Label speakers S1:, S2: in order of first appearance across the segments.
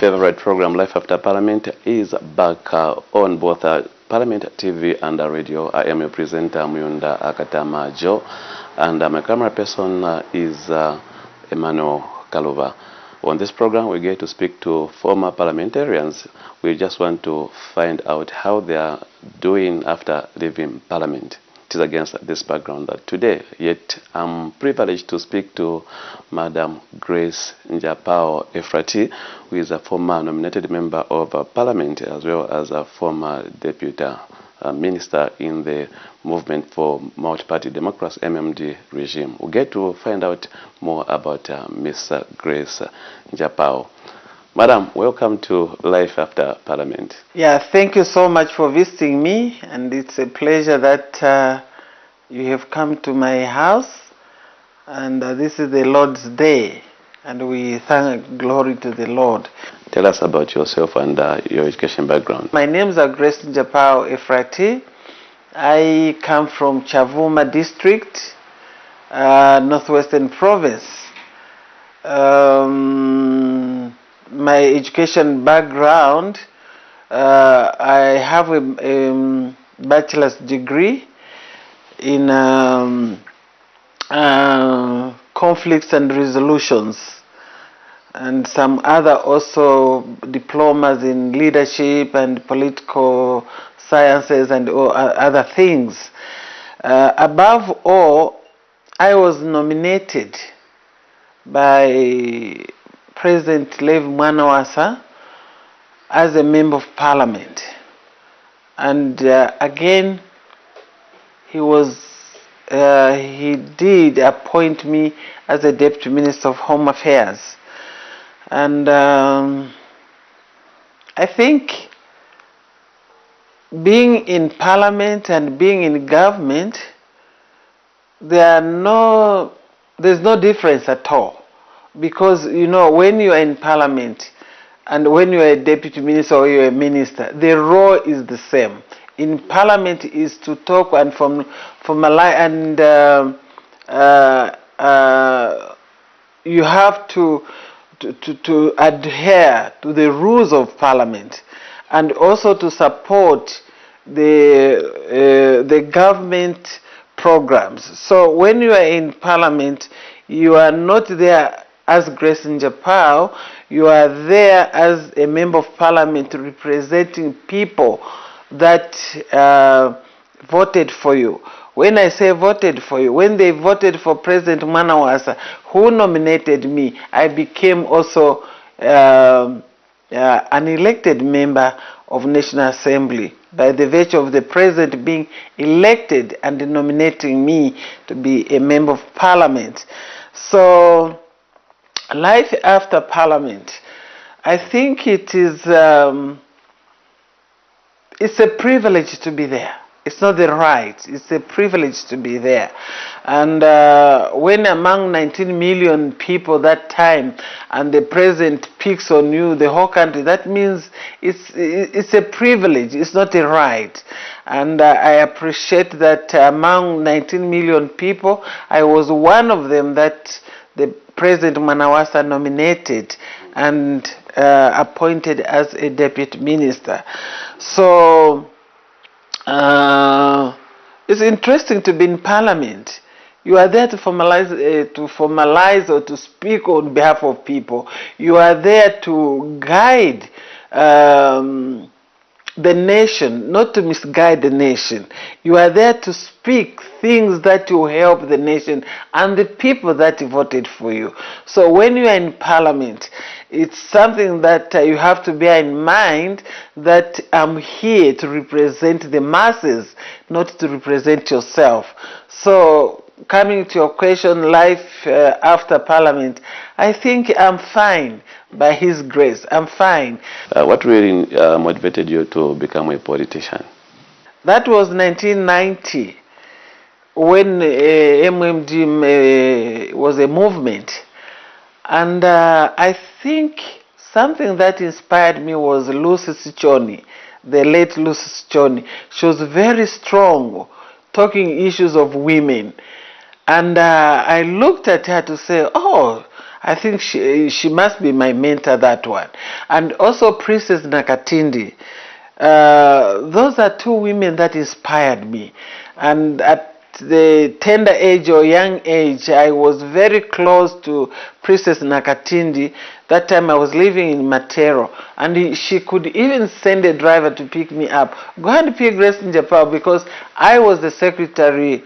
S1: favorite program, Life After Parliament, is back on both Parliament TV and radio. I am your presenter, Muyunda Akatama Joe, and my camera person is Emmanuel Kaluva. On this program, we get to speak to former parliamentarians. We just want to find out how they are doing after leaving Parliament. It is against this background that today, yet I'm privileged to speak to Madam Grace NJAPAO Efrati, who is a former nominated member of Parliament as well as a former deputy minister in the Movement for Multi-Party Democracy MMD regime. We'll get to find out more about Miss Grace NJAPAO. Madam, welcome to Life After Parliament.
S2: Yeah, thank you so much for visiting me, and it's a pleasure that you have come to my house, and this is the Lord's Day, and we thank glory to the Lord.
S1: Tell us about yourself and your education background.
S2: My name is Grace NJAPAO Efrati. I come from Chavuma district, Northwestern Province. My education background, I have a bachelor's degree in conflicts and resolutions, and some other also diplomas in leadership and political sciences and other things. Above all, I was nominated by President Lev Mwanawasa as a member of Parliament, and again he did appoint me as a Deputy Minister of Home Affairs, and I think being in Parliament and being in government, there's no difference at all, because you know, when you are in Parliament and when you are a Deputy Minister or you are a Minister, the role is the same. In Parliament is to talk and formalize, and you have to adhere to the rules of Parliament, and also to support the government programs. So when you are in Parliament, you are not there as Grace NJAPAO, you are there as a member of Parliament representing people that voted for you. When I say voted for you, when they voted for President Mwanawasa, who nominated me, I became also an elected member of National Assembly by the virtue of the President being elected and nominating me to be a member of Parliament. So, life after Parliament, I think it is it's a privilege to be there. It's not the right. It's a privilege to be there. And when among 19 million people that time, and the president picks on you, the whole country, that means it's a privilege. It's not a right. And I appreciate that among 19 million people, I was one of them that the President Mwanawasa nominated and appointed as a deputy minister. So it's interesting to be in Parliament. You are there to formalize or to speak on behalf of people. You are there to guide the nation, not to misguide the nation. You are there to speak things that will help the nation and the people that voted for you. So when you are in Parliament, it's something that you have to bear in mind, that I'm here to represent the masses, not to represent yourself. So coming to your question, life after Parliament, I think I'm fine. By His grace, I'm fine.
S1: What really motivated you to become a politician?
S2: That was 1990, when MMD was a movement. And I think something that inspired me was Lucy Sichoni, the late Lucy Sichoni. She was very strong, talking issues of women. And I looked at her to say, oh, I think she must be my mentor, that one. And also Princess Nakatindi. Those are two women that inspired me. And at the tender age or young age, I was very close to Princess Nakatindi. That time I was living in Matero, and she could even send a driver to pick me up. Go and pick Grace NJAPAO, because I was the secretary.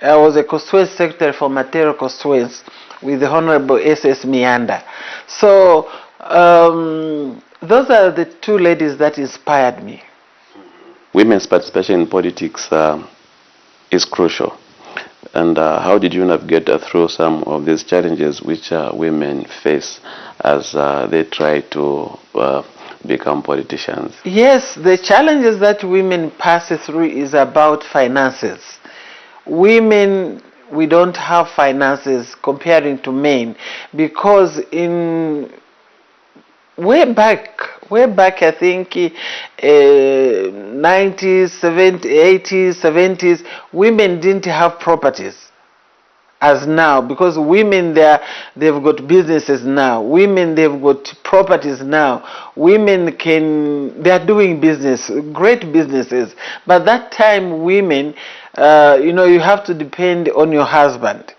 S2: I was a constituency secretary for Matero constituency with the Honorable S.S. Mianda. So those are the two ladies that inspired me.
S1: Women's participation in politics is crucial. And how did you navigate through some of these challenges which women face as they try to become politicians?
S2: Yes, the challenges that women pass through is about finances. Women, we don't have finances comparing to men, because in way back I think 90s, 70s, 80s, 70s, women didn't have properties as now, because women they've got businesses now. Women, they've got properties now. Women they're doing business, great businesses. But that time women, you have to depend on your husband.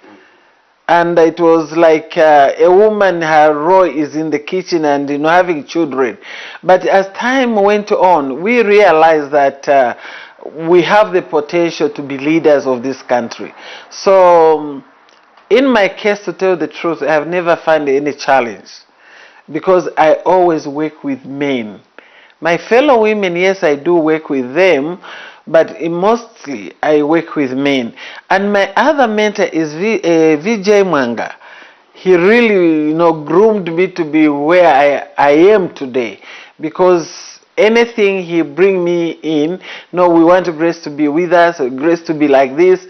S2: And it was like a woman, her role is in the kitchen and having children. But as time went on, we realized that we have the potential to be leaders of this country. So in my case, to tell the truth, I have never found any challenge, because I always work with men. My fellow women, yes, I do work with them, but mostly I work with men. And my other mentor is Vijay Mwanga. He really, groomed me to be where I am today, because anything he bring me in, we want Grace to be with us, or Grace to be like this.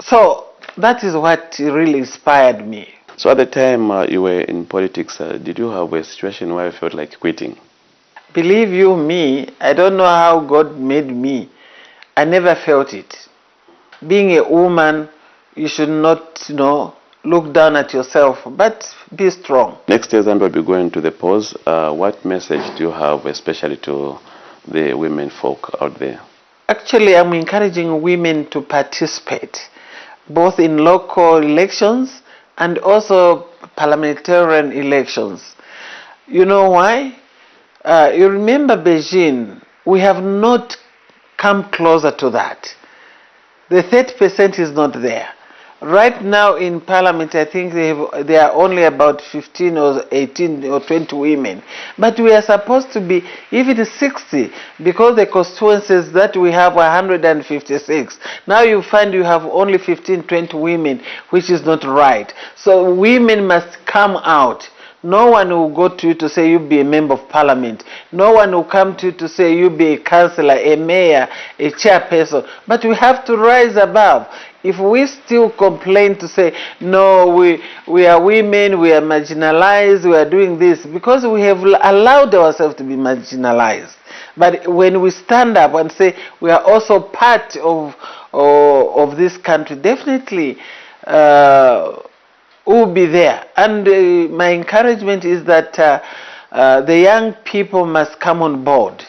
S2: So that is what really inspired me.
S1: So at the time you were in politics, did you have a situation where you felt like quitting?
S2: Believe you me, I don't know how God made me. I never felt it. Being a woman, you should not, look down at yourself, but be strong.
S1: Next year, Zambia will be going to the polls. What message do you have, especially to the women folk out there?
S2: Actually, I'm encouraging women to participate, both in local elections and also parliamentarian elections. You know why? You remember Beijing, we have not come closer to that. The 30% is not there. Right now in Parliament, I think there are only about 15 or 18 or 20 women. But we are supposed to be even 60, because the constituencies that we have are 156. Now you find you have only 15, 20 women, which is not right. So women must come out. No one will go to you to say you be a member of parliament. No one will come to you to say you be a councillor, a mayor, a chairperson. But we have to rise above. If we still complain to say, no, we are women, we are marginalized, we are doing this, because we have allowed ourselves to be marginalized. But when we stand up and say we are also part of this country, definitely will be there. And my encouragement is that the young people must come on board.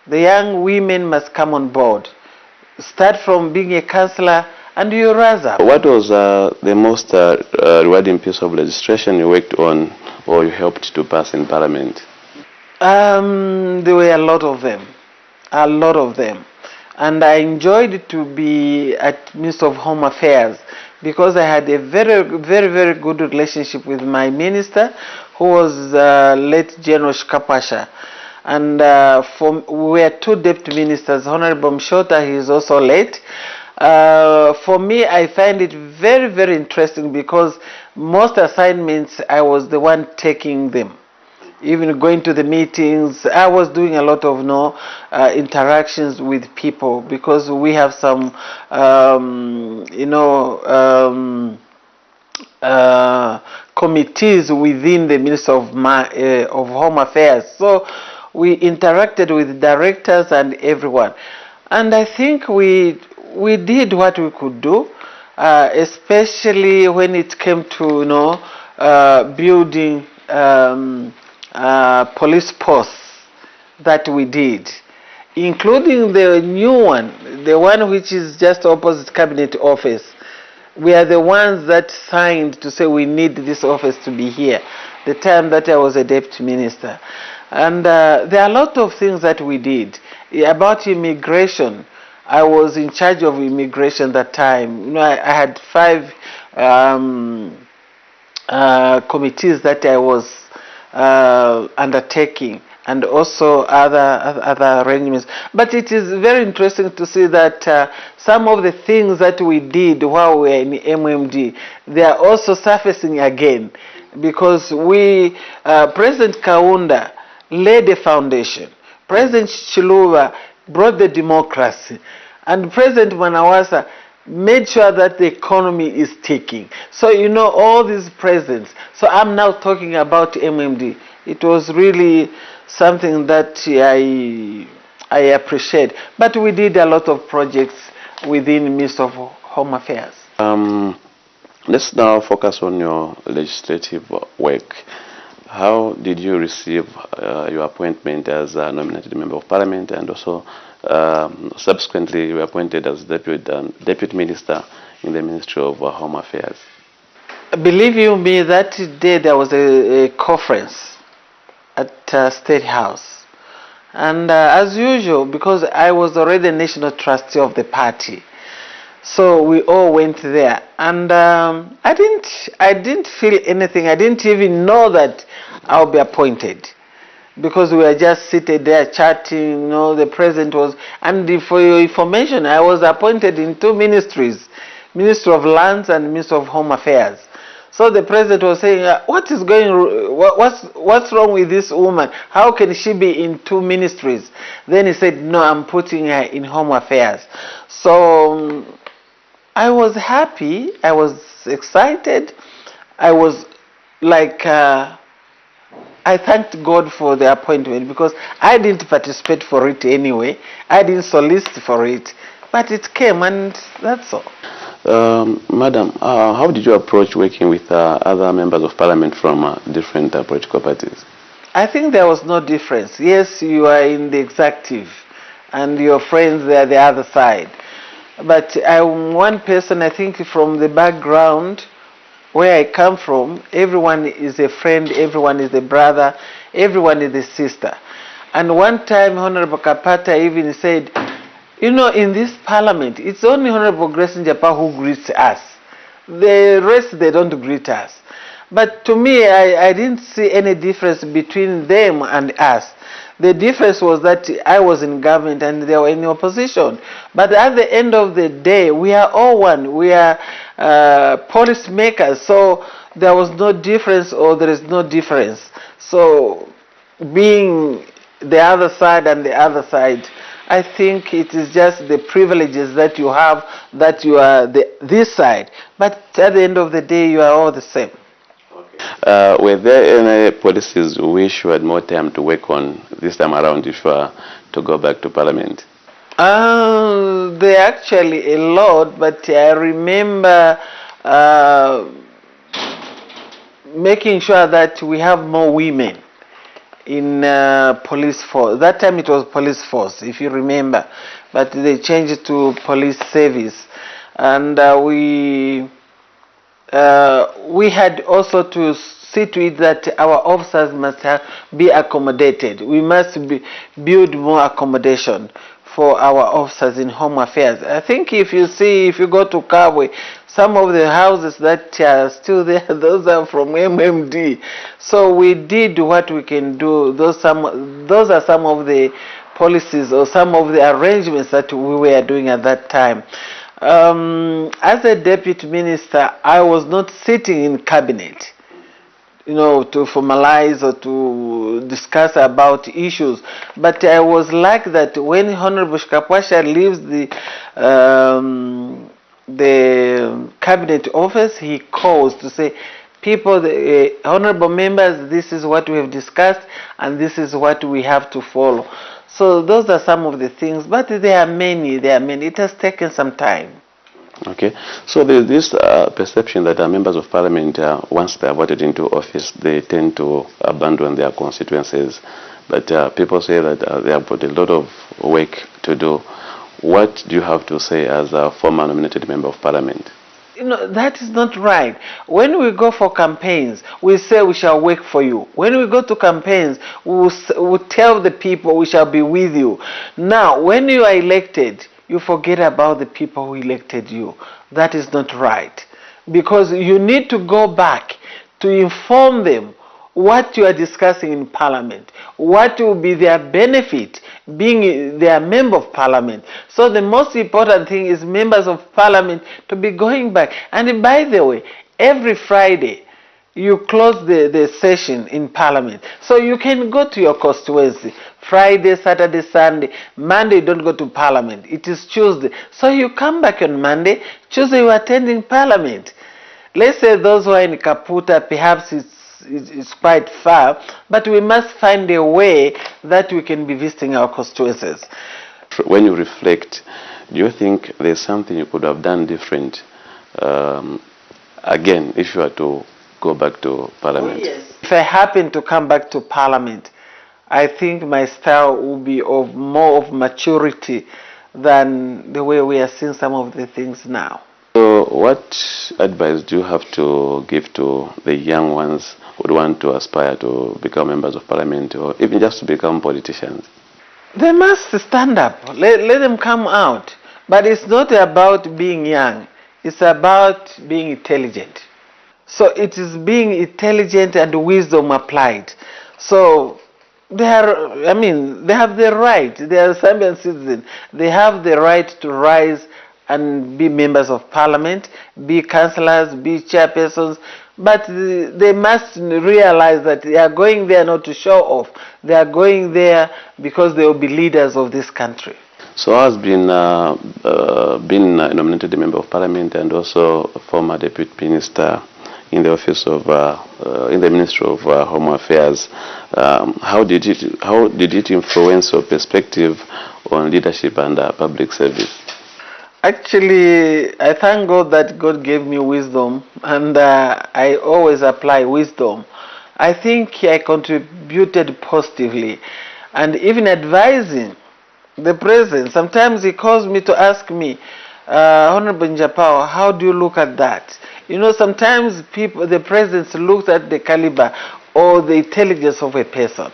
S2: The young women must come on board. Start from being a councillor and you rise up.
S1: What was the most rewarding piece of legislation you worked on or you helped to pass in Parliament?
S2: There were a lot of them. A lot of them. And I enjoyed to be at Minister of Home Affairs, because I had a very, very, very good relationship with my minister, who was late General Shkapasha. And we were two deputy ministers. Honorable Mshota, he is also late. For me, I find it very, very interesting, because most assignments I was the one taking them. Even going to the meetings, I was doing a lot of interactions with people, because we have some committees within the Ministry of Home Affairs. So we interacted with directors and everyone, and I think we did what we could do, especially when it came to building police posts that we did, including the new one, the one which is just opposite Cabinet Office. We are the ones that signed to say we need this office to be here, the time that I was a deputy minister. And there are a lot of things that we did. About immigration, I was in charge of immigration that time. You know, I had 5 committees that I was undertaking, and also other arrangements. But it is very interesting to see that some of the things that we did while we were in MMD, they are also surfacing again, because President Kaunda laid a foundation. President Chiluba brought the democracy, and President Manawasa made sure that the economy is ticking. So, you know, all these presidents. So I'm now talking about MMD. It was really something that I appreciate. But we did a lot of projects within the Ministry of Home Affairs.
S1: Let's now focus on your legislative work. How did you receive your appointment as a nominated member of parliament, and also subsequently you were appointed as deputy minister in the Ministry of Home Affairs?
S2: Believe you me, that day there was a conference at State House. And as usual, because I was already a national trustee of the party, so we all went there, and I didn't feel anything. I didn't even know that I'll be appointed, because we were just seated there chatting. You know, the president was, and for your information, I was appointed in 2 ministries, Ministry of Lands and Ministry of Home Affairs. So the president was saying, "What is what's wrong with this woman? How can she be in 2 ministries?" Then he said, "No, I'm putting her in Home Affairs." So I was happy. I was excited. I was like, I thanked God for the appointment, because I didn't participate for it anyway. I didn't solicit for it, but it came, and that's all.
S1: Madam, how did you approach working with other members of parliament from different political parties?
S2: I think there was no difference. Yes, you are in the executive, and your friends they are the other side. But I'm one person, I think, from the background where I come from, everyone is a friend, everyone is a brother, everyone is a sister. And one time, Honorable Kapata even said, you know, in this parliament, it's only Honorable Grace NJAPAO who greets us. The rest, they don't greet us. But to me, I didn't see any difference between them and us. The difference was that I was in government and they were in opposition. But at the end of the day, we are all one. We are policy makers. So there was no difference, or there is no difference. So being the other side and the other side, I think it is just the privileges that you have, that you are this side. But at the end of the day, you are all the same.
S1: Were there any policies you wish you had more time to work on this time around if you are to go back to parliament?
S2: There are actually a lot, but I remember making sure that we have more women in police force. That time it was police force, if you remember, but they changed it to police service. And we had also to see to it that our officers must be accommodated. We must build more accommodation for our officers in home affairs. I think if you go to Kabwe, some of the houses that are still there, those are from MMD. So we did what we can do. Those are some of the policies or some of the arrangements that we were doing at that time. As a deputy minister, I was not sitting in cabinet, you know, to formalize or to discuss about issues. But I was like that when Honorable Shikapwasha leaves the cabinet office, he calls to say, people, honorable members, this is what we have discussed and this is what we have to follow. So those are some of the things, but there are many. It has taken some time.
S1: Okay, so there's this perception that members of parliament, once they are voted into office, they tend to abandon their constituencies. But people say that they have got a lot of work to do. What do you have to say as a former nominated member of parliament?
S2: That is not right. When we go for campaigns, we say we shall work for you. When we go to campaigns, we tell the people we shall be with you. Now, when you are elected, you forget about the people who elected you. That is not right. Because you need to go back to inform them what you are discussing in parliament, what will be their benefit being their member of parliament. So the most important thing is members of parliament to be going back. And by the way, every Friday you close the session in parliament. So you can go to your constituency Friday, Saturday, Sunday. Monday you don't go to parliament. It is Tuesday. So you come back on Monday. Tuesday you are attending parliament. Let's say those who are in Kaputa, perhaps it's quite far, but we must find a way that we can be visiting our constituencies.
S1: When you reflect, do you think there's something you could have done different again if you were to go back to parliament?
S2: Oh, yes. If I happen to come back to parliament, I think my style will be of more of maturity than the way we are seeing some of the things now.
S1: So what advice do you have to give to the young ones who would want to aspire to become members of parliament or even just to become politicians?
S2: They must stand up. Let them come out. But it's not about being young. It's about being intelligent. So it is being intelligent and wisdom applied. So they have the right. They are Zambian citizens. They have the right to rise and be members of parliament, be councillors, be chairpersons, but they must realize that they are going there not to show off. They are going there because they will be leaders of this country.
S1: So I has been nominated member of parliament and also former deputy minister in the office of in the Ministry of Home Affairs. How did it influence your perspective on leadership and public service?
S2: Actually, I thank God that God gave me wisdom, and I always apply wisdom. I think I contributed positively, and even advising the president. Sometimes he calls me to ask me, Honorable NJAPAO, how do you look at that? Sometimes the president looks at the caliber or the intelligence of a person.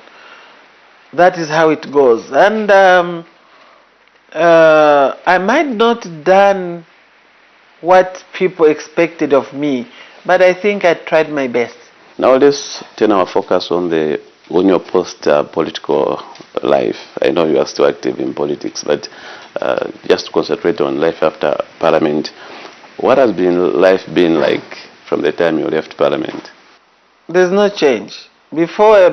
S2: That is how it goes. And I might not done what people expected of me, but I think I tried my best.
S1: Now let's turn our focus on your post-political life. I know you are still active in politics, but just to concentrate on life after parliament. What has life been like from the time you left parliament?
S2: There's no change. Before I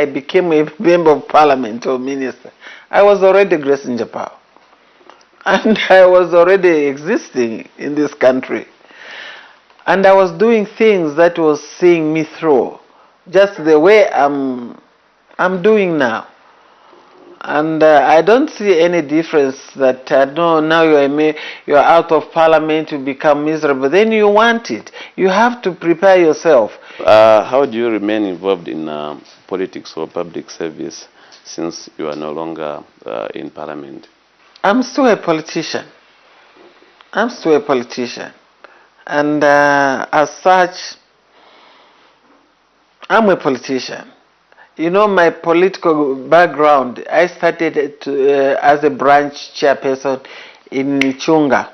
S2: became a member of parliament or minister, I was already Grace NJAPAO. And I was already existing in this country. And I was doing things that was seeing me through, just the way I'm doing now. And I don't see any difference that no, now you're out of parliament, you become miserable. Then you want it. You have to prepare yourself.
S1: How do you remain involved in politics or public service since you are no longer in parliament?
S2: I'm still a politician. I'm still a politician. And as such, I'm a politician. My political background, I started as a branch chairperson in Chunga.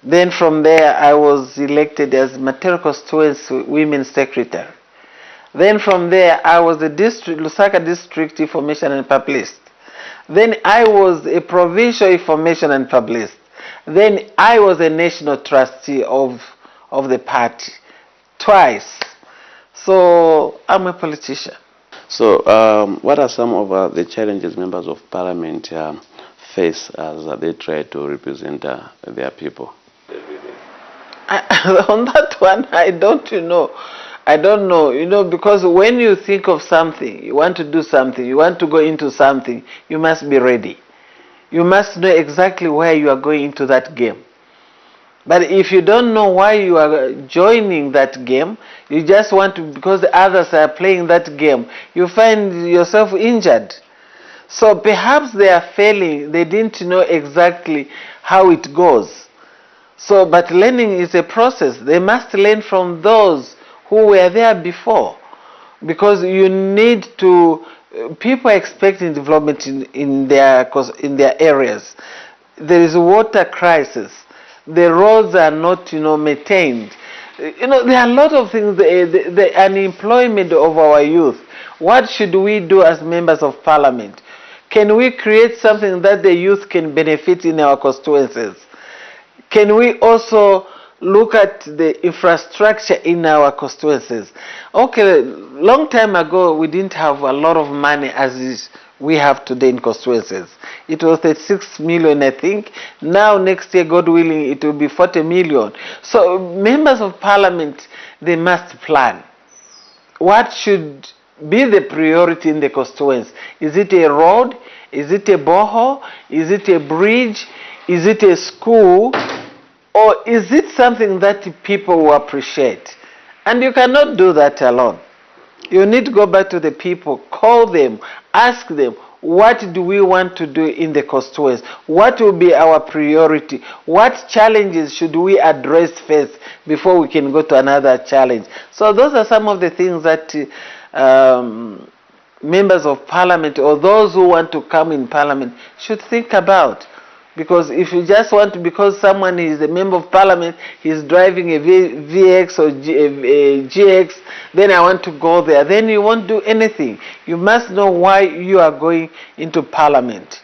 S2: Then from there, I was elected as Matero Constituency Women's Secretary. Then from there, I was the Lusaka District Information and Publicist. Then I was a Provincial Information and Publicist. Then I was a National Trustee of the party, twice. So I'm a politician.
S1: So what are some of the challenges members of parliament face as they try to represent their people?
S2: On that one, I don't know. I don't know, because when you think of something, you want to do something, you want to go into something, you must be ready. you must know exactly why you are going into that game. But if you don't know why you are joining that game, you just want to, because the others are playing that game, you find yourself injured. So perhaps they are failing, they didn't know exactly how it goes. So, but learning is a process. They must learn from those who were there before. Because you need to, people are expecting development in their areas. There is a water crisis. The roads are not, maintained. There are a lot of things, the unemployment of our youth. What should we do as members of parliament? Can we create something that the youth can benefit in our constituencies? Can we also look at the infrastructure in our constituencies? Okay, long time ago we didn't have a lot of money as we have today in constituencies. It was 36 million, I think. Now next year, God willing, it will be 40 million. So members of parliament, they must plan. What should be the priority in the constituents? Is it a road? Is it a borehole? Is it a bridge? Is it a school? Or is it something that people will appreciate? And you cannot do that alone. You need to go back to the people, call them, ask them, what do we want to do in the constituents? What will be our priority? What challenges should we address first before we can go to another challenge? So those are some of the things that members of parliament or those who want to come in parliament should think about. Because if you just want to, because someone is a member of parliament, he's driving a VX or a GX, then I want to go there, then you won't do anything. You must know why you are going into parliament.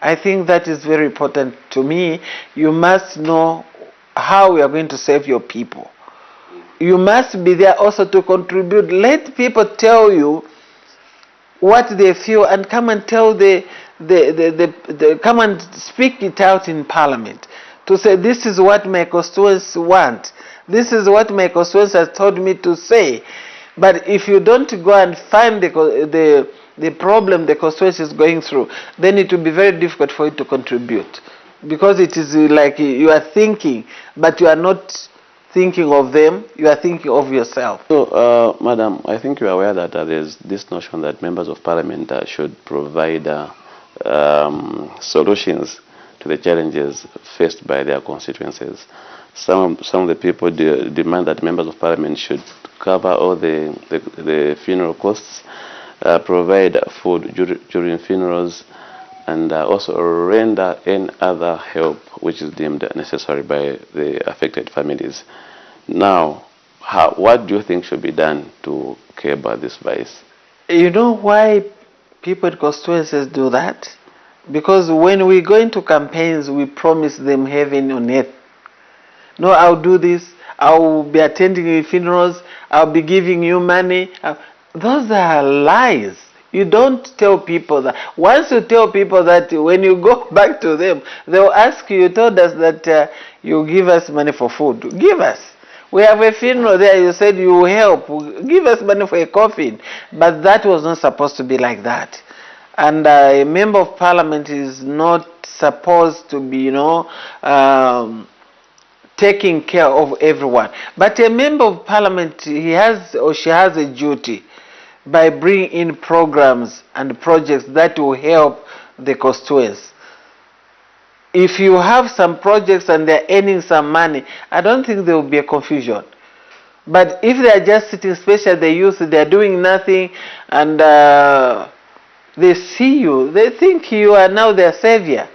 S2: I think that is very important to me. You must know how you are going to serve your people. You must be there also to contribute. Let people tell you what they feel and come and tell come and speak it out in parliament to say, this is what my constituents want, this is what my constituents has told me to say. But if you don't go and find the problem the constituency is going through, then it will be very difficult for you to contribute, because it is like you are thinking but you are not thinking of them, you are thinking of yourself.
S1: So, Madam, I think you are aware that there's this notion that members of parliament should provide solutions to the challenges faced by their constituencies. Some of the people demand that members of parliament should cover all the funeral costs, provide food during funerals, and also render any other help which is deemed necessary by the affected families. Now, what do you think should be done to curb this vice?
S2: You know why people in constituencies do that? Because when we go into campaigns, we promise them heaven on earth. No, I'll do this, I'll be attending funerals, I'll be giving you money. Those are lies. You don't tell people that. Once you tell people that, when you go back to them, they'll ask you, you told us that you give us money for food. Give us. We have a funeral there, you said you will help. Give us money for a coffin. But that was not supposed to be like that. And a member of parliament is not supposed to be, taking care of everyone. But a member of parliament, he has or she has a duty by bringing in programs and projects that will help the constituents. If you have some projects and they're earning some money, I don't think there will be a confusion. But if they are just sitting, especially the youth, they're doing nothing, and they see you, they think you are now their savior.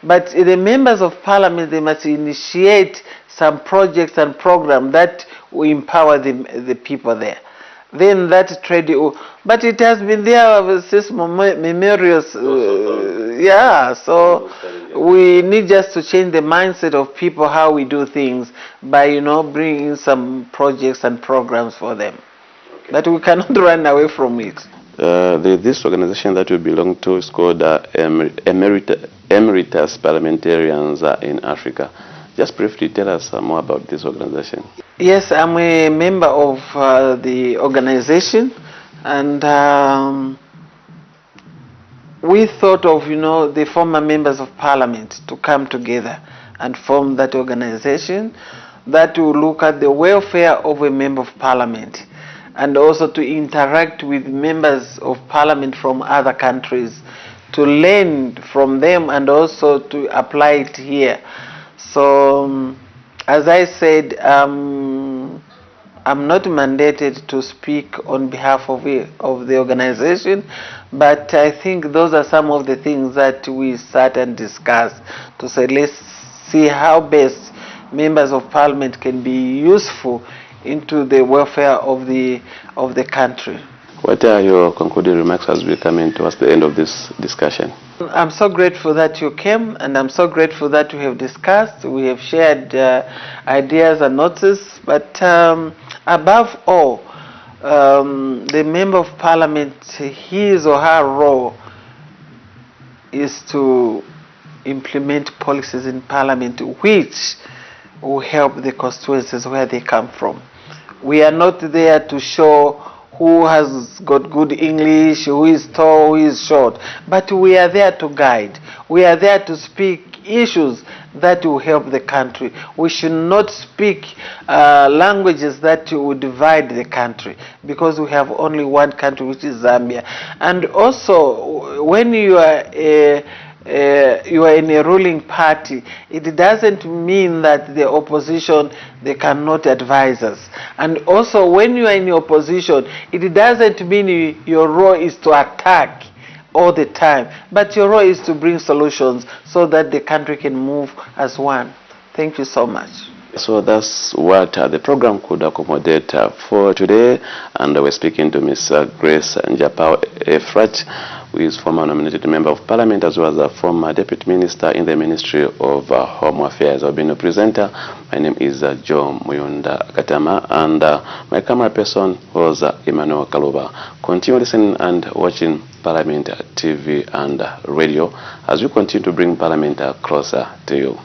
S2: But the members of parliament, they must initiate some projects and programs that will empower the people there. Then that trade, but it has been there since memorials. Yeah, so we need just to change the mindset of people, how we do things, by bringing some projects and programs for them. Okay. But we cannot run away from it.
S1: This organization that we belong to is called Emeritus Parliamentarians in Africa. Just briefly tell us more about this organization.
S2: Yes, I'm a member of the organization, and we thought of, the former members of parliament to come together and form that organization that will look at the welfare of a member of parliament, and also to interact with members of parliament from other countries, to learn from them and also to apply it here. So, as I said, I'm not mandated to speak on behalf of the organization, but I think those are some of the things that we sat and discussed to say, let's see how best members of parliament can be useful into the welfare of the country.
S1: What are your concluding remarks as we come in towards the end of this discussion?
S2: I'm so grateful that you came, and I'm so grateful that we have discussed, we have shared ideas and notes, but above all, the member of parliament, his or her role is to implement policies in parliament which will help the constituencies where they come from. We are not there to show who has got good English, who is tall, who is short, but we are there to guide. We are there to speak issues that will help the country. We should not speak languages that will divide the country, because we have only one country, which is Zambia. And also, when you are in a ruling party, it doesn't mean that the opposition, they cannot advise us. And also, when you are in the opposition, it doesn't mean your role is to attack all the time, but your role is to bring solutions so that the country can move as one. Thank you so much.
S1: So that's what the program could accommodate for today, and we're speaking to Ms. Grace NJAPAO Efrat, who is former nominated member of parliament as well as a former deputy minister in the Ministry of Home Affairs. I've been a presenter. My name is Joe Muyunda Katama, and my camera person was Emmanuel Kaluba. Continue listening and watching Parliament TV and radio as we continue to bring Parliament closer to you.